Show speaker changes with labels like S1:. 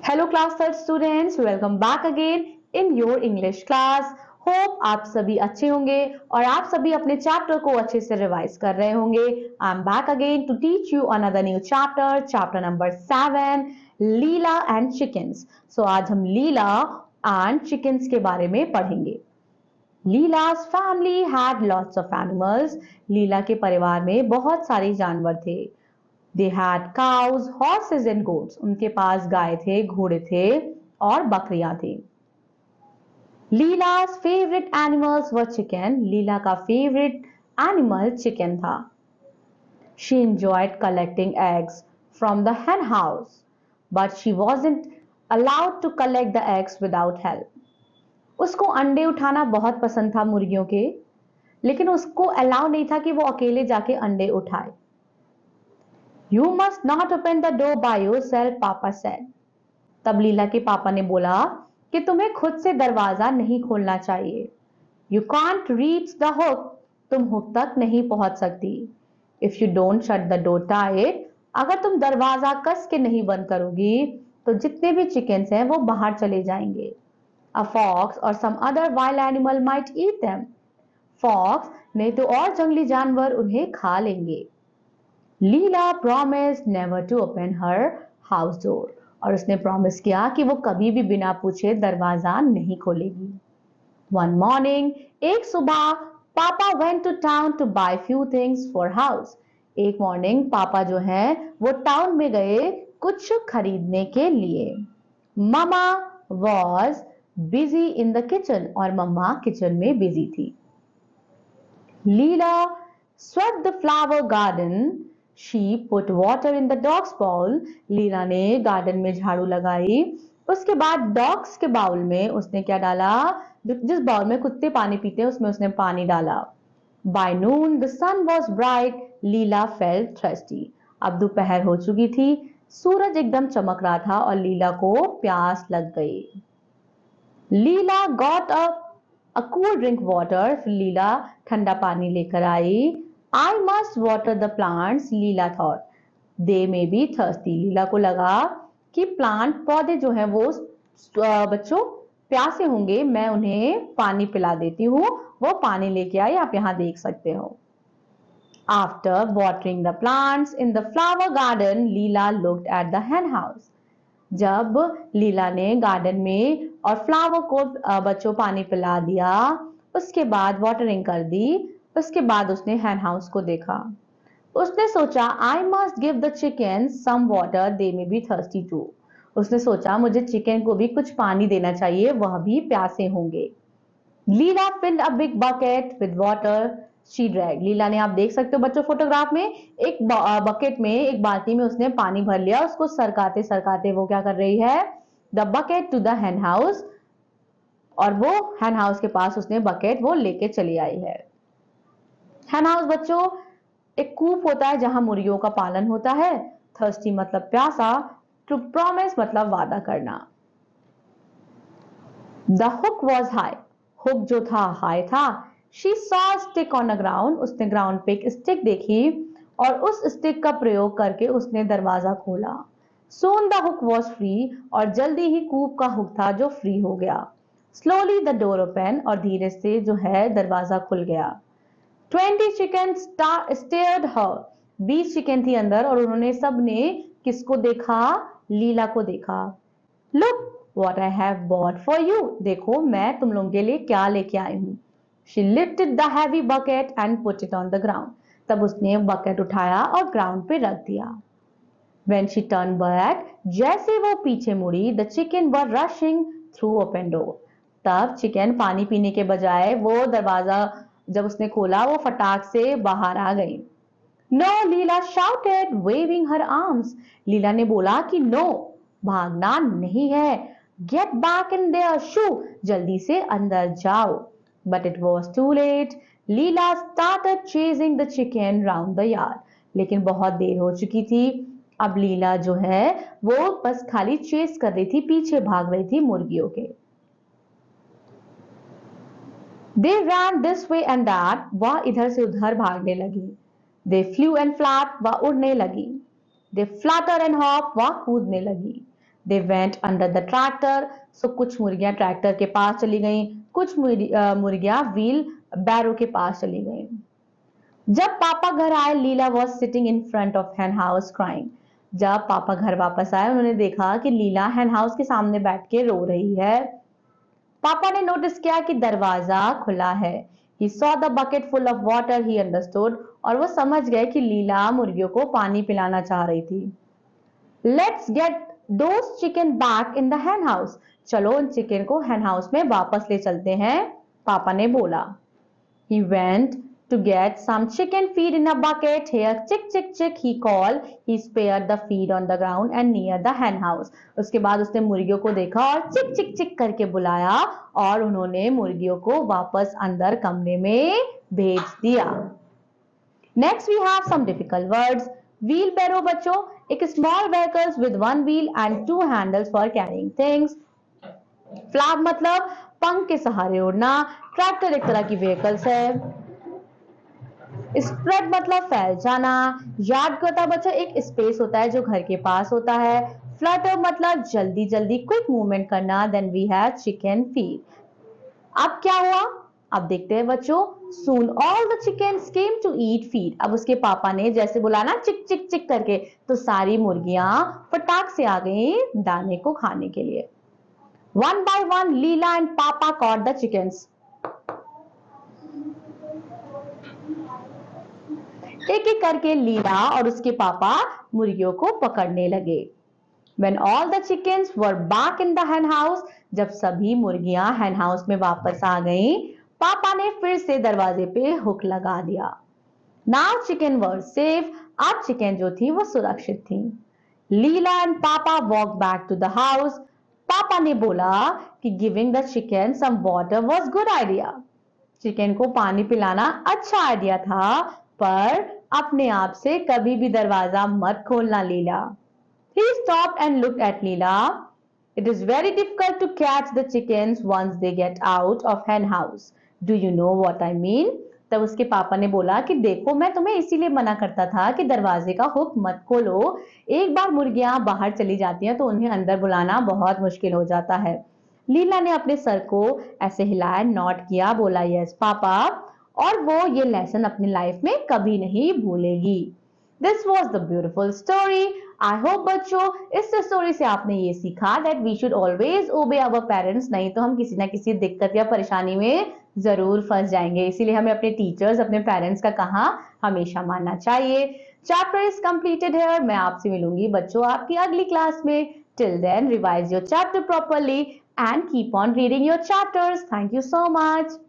S1: Hello class third students, welcome back again in your English class. Hope आप सभी अच्छे होंगे और आप सभी अपने चैप्टर को अच्छे से रिवाइज कर रहे होंगे। I am back again to teach you another new chapter, chapter number 7, Leela and chickens. So आज हम लीला एंड चिकन्स के बारे में पढ़ेंगे। लीला's family had lots of animals. लीला के परिवार में बहुत सारे जानवर थे। They had cows, horses and goats. उनके पास गाय थे, घोड़े थे और बकरियां थी। Leela's favorite animals were chicken. लीला का favorite animal chicken था। She enjoyed collecting eggs from the hen house, but she wasn't allowed to collect the eggs without help. उसको अंडे उठाना बहुत पसंद था मुर्गियों के, लेकिन उसको अलाउ नहीं था कि वो अकेले जाके अंडे उठाए। You must not open the door by yourself, पापा said. तब लीला के पापा ने बोला कि तुम्हें खुद से दरवाजा नहीं खोलना चाहिए। You can't reach the hook. तुम हुक तक नहीं पहुंच सकती। If you don't shut the door tight, अगर तुम दरवाजा कस के नहीं बंद करोगी तो जितने भी चिकन्स हैं वो बाहर चले जाएंगे। A fox or some other wild animal might eat them. Fox नहीं तो और जंगली जानवर उन्हें खा लेंगे। लीला promised never to open her house door. और उसने प्रॉमिस किया कि वो कभी भी बिना पूछे दरवाजा नहीं खोलेगी। One morning, एक सुबह पापा went to town to buy few things for house. एक मॉर्निंग पापा जो है वो टाउन में गए कुछ खरीदने के लिए। Mama was busy in the kitchen. और मम्मा किचन में बिजी थी। लीला swept the flower garden. She put water in the dog's bowl. लीला ने गार्डन में झाड़ू लगाई। उसके बाद डॉग्स के बाउल में उसने क्या डाला? जिस बाउल में कुत्ते पानी पीते हैं उसमें उसने पानी डाला। By noon, the sun was bright. Leela felt thirsty. अब दोपहर हो चुकी थी, सूरज एकदम चमक रहा था और लीला को प्यास लग गई। लीला got a cool drink water. फिर लीला ठंडा पानी लेकर आई। I must water the plants. Leela thought. They may be thirsty. लीला को लगा कि प्लांट पौधे जो हैं वो बच्चों प्यासे होंगे, मैं उन्हें पानी पिला देती हूँ। वो पानी लेके आई, आप यहाँ देख सकते हो। After watering the plants in the flower garden, Leela looked at the hen house. जब लीला ने गार्डन में और फ्लावर को बच्चों पानी पिला दिया, उसके बाद वाटरिंग कर दी, उसके बाद उसने हैन हाउस को देखा। उसने सोचा I must give the chicken some water, they may be thirsty too. उसने सोचा मुझे चिकन को भी कुछ पानी देना चाहिए, वह भी प्यासे होंगे। Leela filled a big bucket with water she drag. Leela ने, आप देख सकते हो बच्चों फोटोग्राफ में, एक बकेट में, एक बाल्टी में उसने पानी भर लिया। उसको सरकाते सरकाते वो क्या कर रही है? The bucket to the hen house. और वो हैन हाउस के पास उसने बकेट वो लेके चली आई है। हैन हाउस बच्चों एक कूप होता है जहां मुर्गियों का पालन होता है। थर्स्टी मतलब प्यासा, टू प्रॉमिस मतलब वादा करना। The hook was high. Hook जो था हाई था। She saw stick on the ground. उसने ग्राउंड पे एक स्टिक देखी और उस स्टिक का प्रयोग करके उसने दरवाजा खोला। सोन द हुक वॉज फ्री। और जल्दी ही कूप का हुक था जो फ्री हो गया। Slowly the door open. और धीरे से जो है दरवाजा खुल गया। 20 chickens stared her. 20 चिकन थी अंदर और उन्होंने सबने किसको देखा? लीला को देखा। Look what I have bought for you. देखो मैं तुम लोगों के लिए क्या लेके आई हूँ। She lifted the heavy bucket and put it on the ground. तब उसने बकेट उठाया और ग्राउंड पे रख दिया। When she turned back, जैसे वो पीछे मुड़ी, the chicken were rushing through open door. तब चिकन पानी पीने के बजाय वो दरवाजा जब उसने खोला वो फटाक से बाहर आ गई। No, लीला shouted, waving her arms. लीला ने बोला कि नो, भागना नहीं है। Get back in there, shoo. जल्दी से अंदर जाओ। But it was too late. Leela started chasing the chicken round the yard. लेकिन बहुत देर हो चुकी थी। अब लीला जो है वो बस खाली चेस कर रही थी, पीछे भाग रही थी मुर्गियों के। They ran this way and that. वह इधर से उधर भागने लगी। They flew and flapped. वह उड़ने लगी। They flutter and hop. वह कूदने लगी। They went under the tractor. So कुछ मुर्गियां ट्रैक्टर के पास चली गईं, कुछ मुर्गियां व्हील बैरो के पास चली गईं। जब पापा घर आए, Leela was sitting in front of hen house crying. जब पापा घर वापस आए, उन्होंने देखा कि लीला hen हाउस के सामने बैठ के रो रही है। पापा ने नोटिस किया कि दरवाजा खुला है। He saw the bucket full of water. He understood. और वो समझ गए कि लीला मुर्गियों को पानी पिलाना चाह रही थी। Let's get those chicken back in the hen house. चलो उन चिकन को hen हाउस में वापस ले चलते हैं, पापा ने बोला। He went to get some chicken feed in a bucket. Here, chick, chick, chick, he called. He spared the feed on the ground and near the hen house. उसके बाद उसने मुर्गियों को देखा और चिक चिक चिक करके बुलाया और उन्होंने मुर्गियों को वापस अंदर कमरे में भेज दिया। Next we have some difficult words. Wheelbarrow बच्चों, एक small vehicles with one wheel and two handles for carrying things. Flap मतलब पंख के सहारे उड़ना। ट्रैक्टर एक तरह की व्हीकल्स है। स्प्रेड मतलब फैल जाना। यार्ड का होता है बच्चों एक स्पेस होता है जो घर के पास होता है। फ्लटर मतलब जल्दी जल्दी क्विक मूवमेंट करना। Then we have chicken feed. अब क्या हुआ, अब देखते हैं बच्चों। Soon all the chickens came to eat feed. अब उसके पापा ने जैसे बोला ना चिक चिक चिक करके, तो सारी मुर्गियां फटाक से आ गई दाने को खाने के लिए। One by one, Leela and Papa caught the chickens. एक एक करके लीला और उसके पापा मुर्गियों को पकड़ने लगे। When all the chickens were back in the hen house, जब सभी मुर्गियां hen house में वापस आ गईं, पापा ने फिर से दरवाजे पे हुक लगा दिया। Now chicken were safe. अब चिकन जो थी वो सुरक्षित थी। Leela and papa walk back to the house. पापा ने बोला कि giving the chicken some water was good idea. Chicken को पानी पिलाना अच्छा आइडिया था, पर अपने आप से कभी भी दरवाजा मत खोलना लीला. He stopped and looked at Leela. It is very difficult to catch the chickens once they get out of hen house. Do you know what I mean? तब उसके पापा ने बोला कि देखो मैं तुम्हें इसीलिए मना करता था कि दरवाजे का हुक मत खोलो. एक बार मुर्गियां बाहर चली जाती हैं तो उन्हें अंदर बुलाना बहुत मुश्किल हो जाता है. लीला ने अपने सर को ऐसे हिलाया, नॉट किया, बोला यस पापा, और वो ये लेसन अपनी लाइफ में कभी नहीं भूलेगी. This was the beautiful story. I hope बच्चों इस स्टोरी से आपने ये सीखा that we should always obey our parents. नहीं तो हम किसी ना किसी दिक्कत या परेशानी में जरूर फंस जाएंगे. इसीलिए हमें अपने टीचर्स, अपने पेरेंट्स का कहा हमेशा मानना चाहिए. चैप्टर इज कंप्लीटेड है. मैं आपसे मिलूंगी बच्चों आपकी अगली क्लास में. Till then, revise your chapter properly and keep on reading your chapters. Thank you so much.